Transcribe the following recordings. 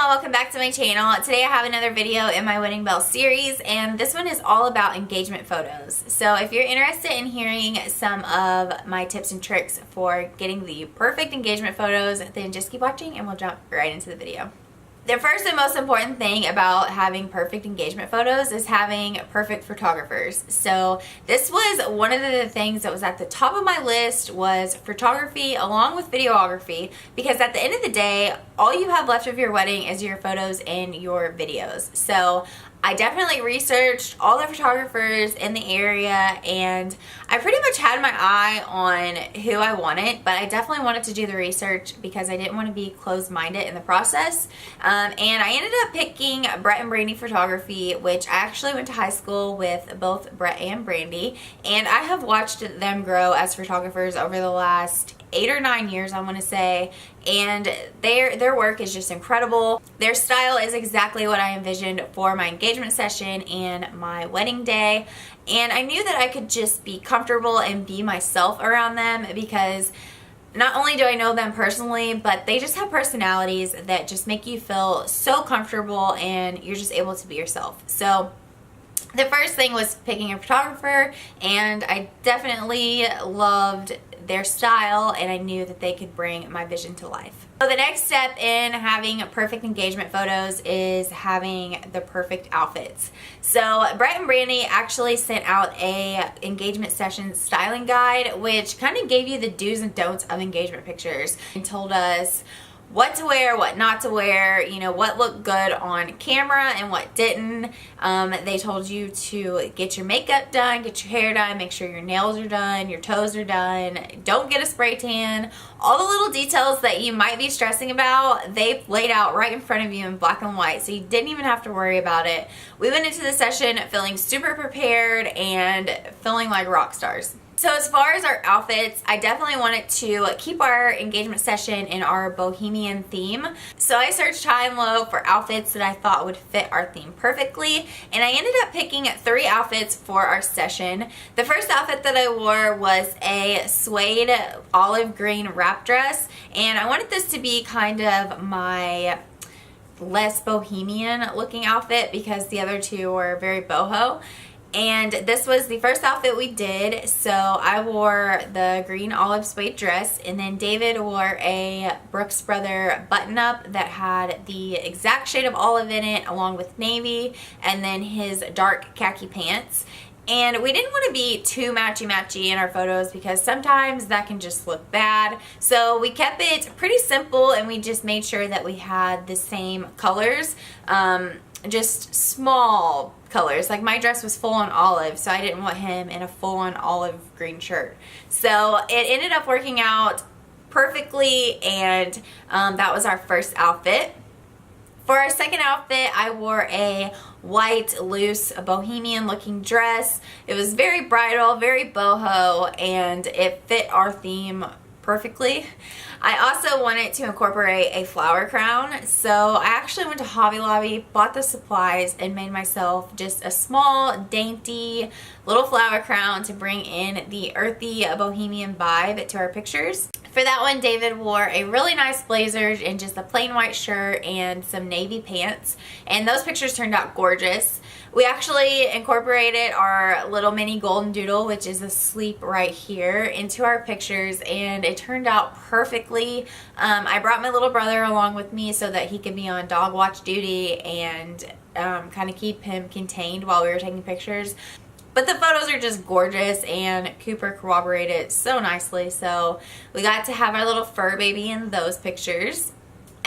y'all, welcome back to my channel. Today I have another video in my WeddingBelles series, and this one is all about engagement photos. So if you're interested in hearing some of my tips and tricks for getting the perfect engagement photos, then just keep watching and we'll jump right into the video. The first and most important thing about having perfect engagement photos is having perfect photographers. So this was one of the things that was at the top of my list, was photography along with videography, because at the end of the day, all you have left of your wedding is your photos and your videos. So I definitely researched all the photographers in the area, and I pretty much had my eye on who I wanted, but I definitely wanted to do the research because I didn't want to be closed-minded in the process. And I ended up picking Brett and Brandy Photography, which I actually went to high school with both Brett and Brandy, and I have watched them grow as photographers over the last 8 or 9 years, I want to say, and their work is just incredible. Their style is exactly what I envisioned for my engagement session and my wedding day, and I knew that I could just be comfortable and be myself around them because not only do I know them personally, but they just have personalities that just make you feel so comfortable and you're just able to be yourself. So the first thing was picking a photographer, and I definitely loved their style, and I knew that they could bring my vision to life. So the next step in having perfect engagement photos is having the perfect outfits. So Brett and Brandy actually sent out a engagement session styling guide, which kind of gave you the do's and don'ts of engagement pictures and told us what to wear, what not to wear, you know, what looked good on camera and what didn't. They told you to get your makeup done, get your hair done, make sure your nails are done, your toes are done, don't get a spray tan. All the little details that you might be stressing about, they laid out right in front of you in black and white, so you didn't even have to worry about it. We went into the session feeling super prepared and feeling like rock stars. So as far as our outfits, I definitely wanted to keep our engagement session in our bohemian theme. So I searched high and low for outfits that I thought would fit our theme perfectly, and I ended up picking 3 outfits for our session. The first outfit that I wore was a suede olive green wrap dress, and I wanted this to be kind of my less bohemian looking outfit because the other 2 were very boho. And this was the first outfit we did. So I wore the green olive suede dress, and then David wore a Brooks Brother button-up that had the exact shade of olive in it along with navy, and then his dark khaki pants. And we didn't want to be too matchy-matchy in our photos because sometimes that can just look bad. So we kept it pretty simple, and we just made sure that we had the same colors, just small colors. Like my dress was full on olive, so I didn't want him in a full on olive green shirt. So it ended up working out perfectly, and that was our first outfit. For our second outfit, I wore a white, loose, bohemian looking dress. It was very bridal, very boho, and it fit our theme perfectly. I also wanted to incorporate a flower crown, so I actually went to Hobby Lobby, bought the supplies, and made myself just a small, dainty little flower crown to bring in the earthy bohemian vibe to our pictures. For that one, David wore a really nice blazer and just a plain white shirt and some navy pants, and those pictures turned out gorgeous. We actually incorporated our little mini golden doodle, which is asleep right here, into our pictures, and it turned out perfectly. I brought my little brother along with me so that he could be on dog watch duty and kind of keep him contained while we were taking pictures. But the photos are just gorgeous, and Cooper corroborated so nicely, so we got to have our little fur baby in those pictures.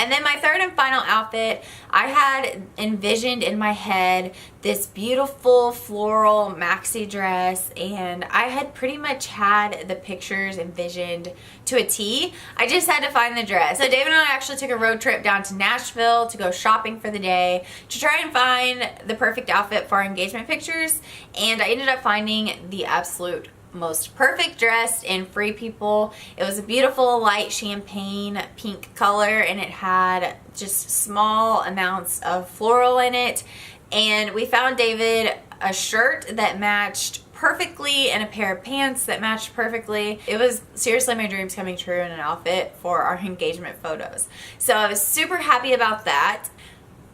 And then my third and final outfit, I had envisioned in my head this beautiful floral maxi dress, and I had pretty much had the pictures envisioned to a T. I just had to find the dress. So David and I actually took a road trip down to Nashville to go shopping for the day to try and find the perfect outfit for our engagement pictures, and I ended up finding the absolute most perfect dress in Free People. It was a beautiful light champagne pink color, and it had just small amounts of floral in it. And we found David a shirt that matched perfectly and a pair of pants that matched perfectly. It was seriously my dreams coming true in an outfit for our engagement photos. So I was super happy about that.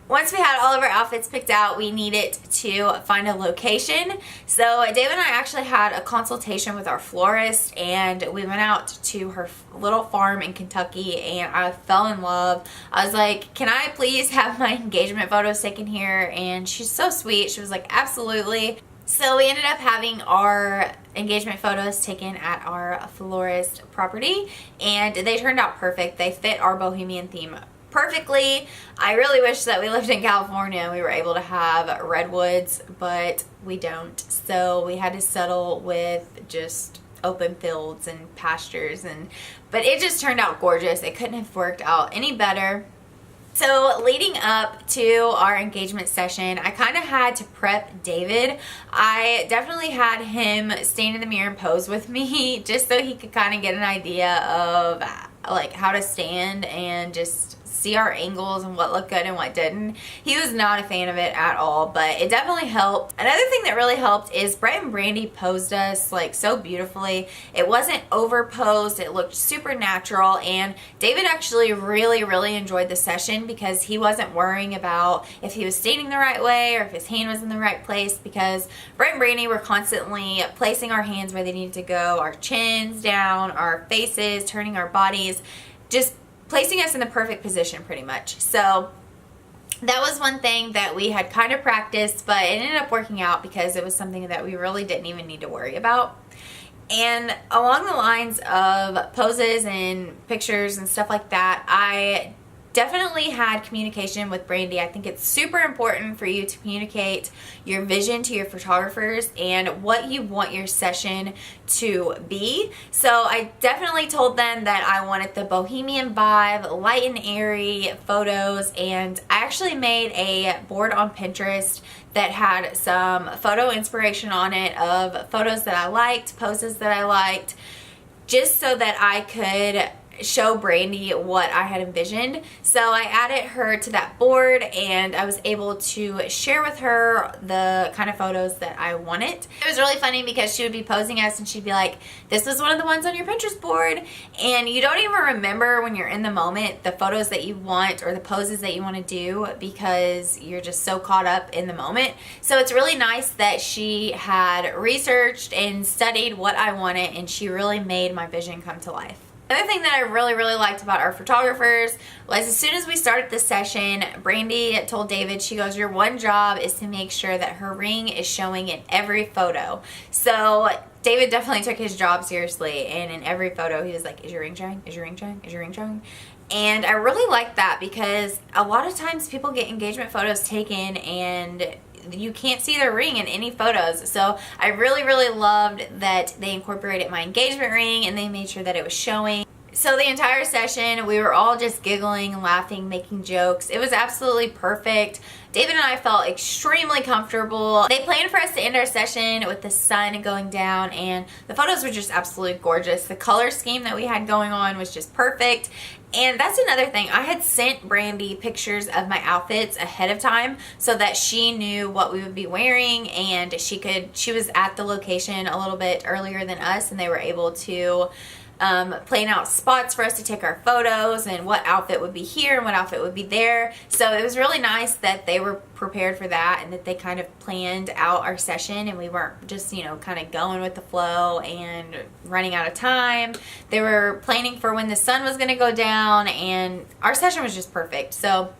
Once we had all of our outfits picked out, we needed to find a location. So David and I actually had a consultation with our florist, and we went out to her little farm in Kentucky, and I fell in love. I was like, can I please have my engagement photos taken here? And she's so sweet. She was like, absolutely. So we ended up having our engagement photos taken at our florist property, and they turned out perfect. They fit our bohemian theme perfectly. I really wish that we lived in California and we were able to have redwoods, but we don't. So we had to settle with just open fields and pastures, but it just turned out gorgeous. It couldn't have worked out any better. So leading up to our engagement session, I kind of had to prep David. I definitely had him stand in the mirror and pose with me just so he could kind of get an idea of like how to stand and just see our angles and what looked good and what didn't. He was not a fan of it at all, but it definitely helped. Another thing that really helped is Brett and Brandy posed us like so beautifully. It wasn't over posed, it looked super natural, and David actually really enjoyed the session because he wasn't worrying about if he was standing the right way or if his hand was in the right place, because Brett and Brandy were constantly placing our hands where they needed to go, our chins down, our faces, turning our bodies, just placing us in the perfect position pretty much. So that was one thing that we had kind of practiced, but it ended up working out because it was something that we really didn't even need to worry about. And along the lines of poses and pictures and stuff like that, I definitely had communication with Brandy. I think it's super important for you to communicate your vision to your photographers and what you want your session to be. So I definitely told them that I wanted the bohemian vibe, light and airy photos, and I actually made a board on Pinterest that had some photo inspiration on it of photos that I liked, poses that I liked, just so that I could show Brandy what I had envisioned. So I added her to that board, and I was able to share with her the kind of photos that I wanted. It was really funny because she would be posing us and she'd be like, this was one of the ones on your Pinterest board, and you don't even remember when you're in the moment the photos that you want or the poses that you want to do because you're just so caught up in the moment. So it's really nice that she had researched and studied what I wanted, and she really made my vision come to life. Another thing that I really liked about our photographers was as soon as we started the session, Brandy told David, she goes, your one job is to make sure that her ring is showing in every photo. So David definitely took his job seriously, and in every photo he was like, is your ring showing? Is your ring showing? Is your ring showing? And I really like that because a lot of times people get engagement photos taken and you can't see their ring in any photos. So I really loved that they incorporated my engagement ring and they made sure that it was showing. So the entire session, we were all just giggling, laughing, making jokes. It was absolutely perfect. David and I felt extremely comfortable. They planned for us to end our session with the sun going down, and the photos were just absolutely gorgeous. The color scheme that we had going on was just perfect. And that's another thing. I had sent Brandy pictures of my outfits ahead of time so that she knew what we would be wearing, and she was at the location a little bit earlier than us, and they were able to plan out spots for us to take our photos and what outfit would be here and what outfit would be there. So it was really nice that they were prepared for that and that they kind of planned out our session, and we weren't just, you know, kind of going with the flow and running out of time. They were planning for when the sun was going to go down, and our session was just perfect. So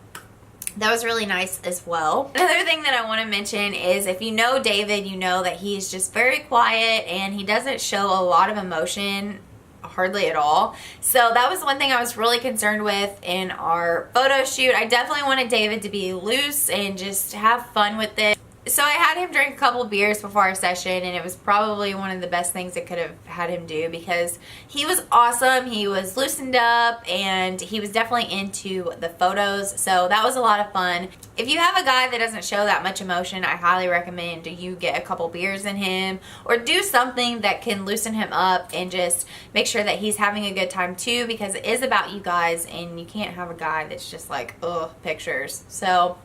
that was really nice as well. Another thing that I want to mention is if you know David, you know that he's just very quiet and he doesn't show a lot of emotion, hardly at all. So that was one thing I was really concerned with in our photo shoot. I definitely wanted David to be loose and just have fun with it. So I had him drink a couple beers before our session, and it was probably one of the best things I could have had him do because he was awesome. He was loosened up and he was definitely into the photos. So that was a lot of fun. If you have a guy that doesn't show that much emotion, I highly recommend you get a couple beers in him or do something that can loosen him up and just make sure that he's having a good time too, because it is about you guys and you can't have a guy that's just like, ugh, pictures. So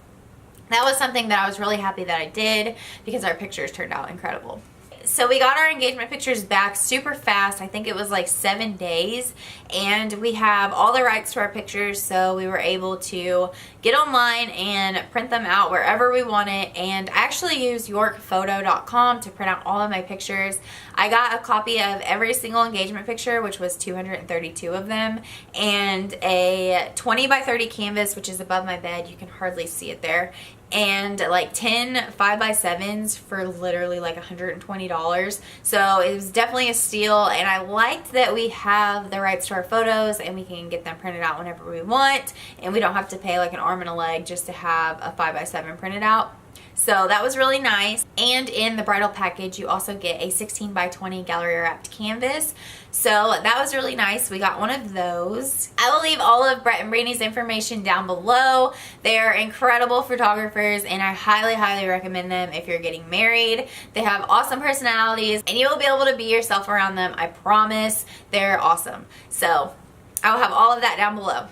that was something that I was really happy that I did because our pictures turned out incredible. So we got our engagement pictures back super fast. I think it was like 7 days, and we have all the rights to our pictures, so we were able to get online and print them out wherever we want it. And I actually used yorkphoto.com to print out all of my pictures. I got a copy of every single engagement picture, which was 232 of them, and a 20 by 30 canvas, which is above my bed. You can hardly see it there. And like 10 5x7s for literally like $120. So it was definitely a steal, and I liked that we have the rights to our photos and we can get them printed out whenever we want, and we don't have to pay like an arm and a leg just to have a 5x7 printed out. So that was really nice. And in the bridal package, you also get a 16 by 20 gallery wrapped canvas. So that was really nice. We got one of those. I will leave all of Brett and Brandy's information down below. They are incredible photographers, and I highly, highly recommend them if you're getting married. They have awesome personalities, and you will be able to be yourself around them. I promise. They're awesome. So I will have all of that down below.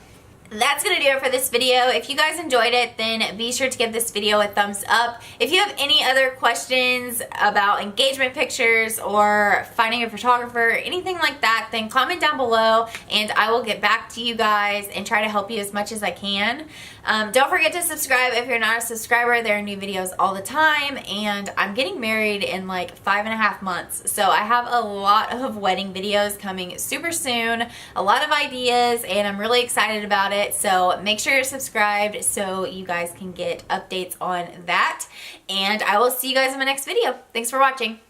That's gonna do it for this video. If you guys enjoyed it, then be sure to give this video a thumbs up. If you have any other questions about engagement pictures or finding a photographer, anything like that, then comment down below and I will get back to you guys and try to help you as much as I can. Don't forget to subscribe if you're not a subscriber. There are new videos all the time, and I'm getting married in like 5.5 months. So I have a lot of wedding videos coming super soon, a lot of ideas, and I'm really excited about it. So make sure you're subscribed so you guys can get updates on that. And I will see you guys in my next video. Thanks for watching.